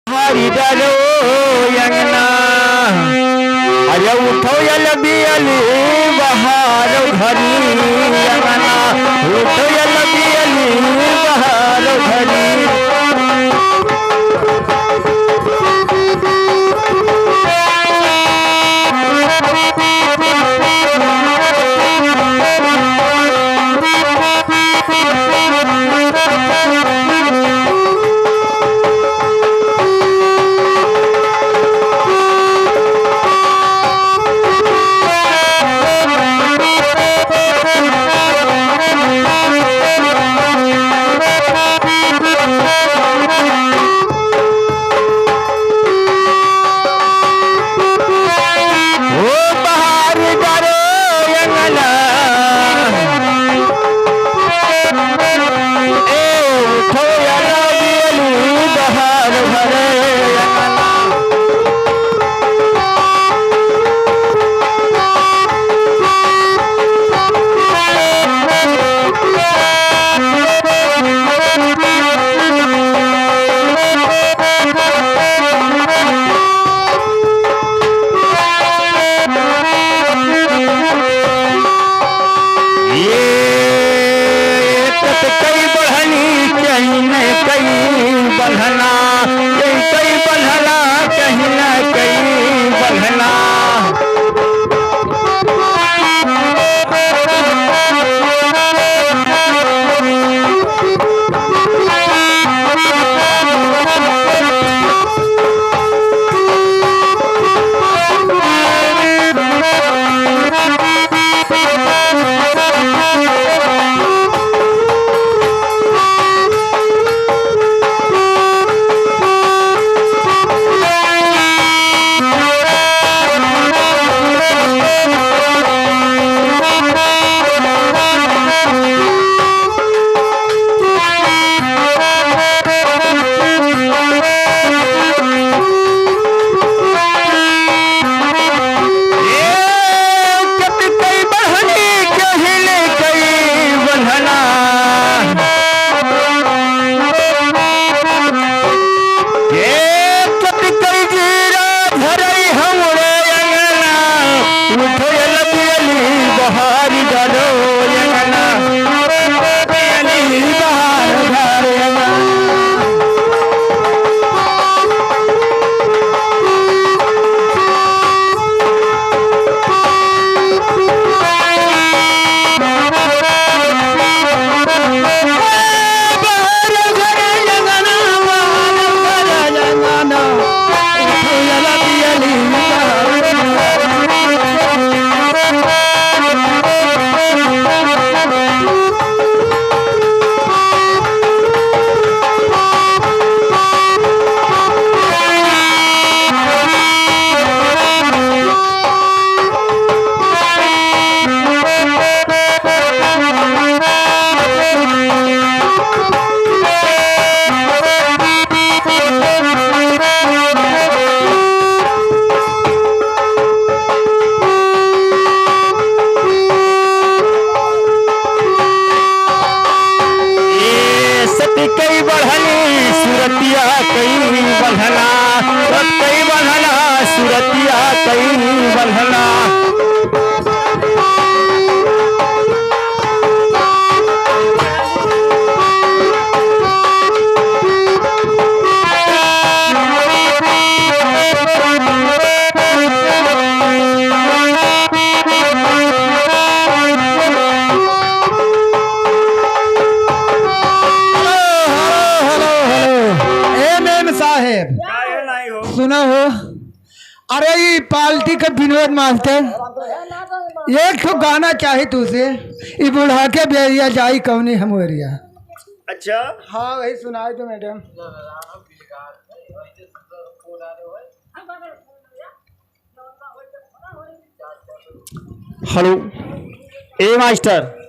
हरी डरो यंगना अरे उठो यल बियली बहार घरी यंगना उठो यल बियली बहार घरी सुरतिया कई बंधना सुना हो। अरे ये पार्टी का विनोद मास्टर एक तो गाना चाहे तुझसे ये बुढ़ा के बेरिया जाई कौनी हम एरिया। अच्छा हाँ वही सुनाए तो मैडम। हेलो ए मास्टर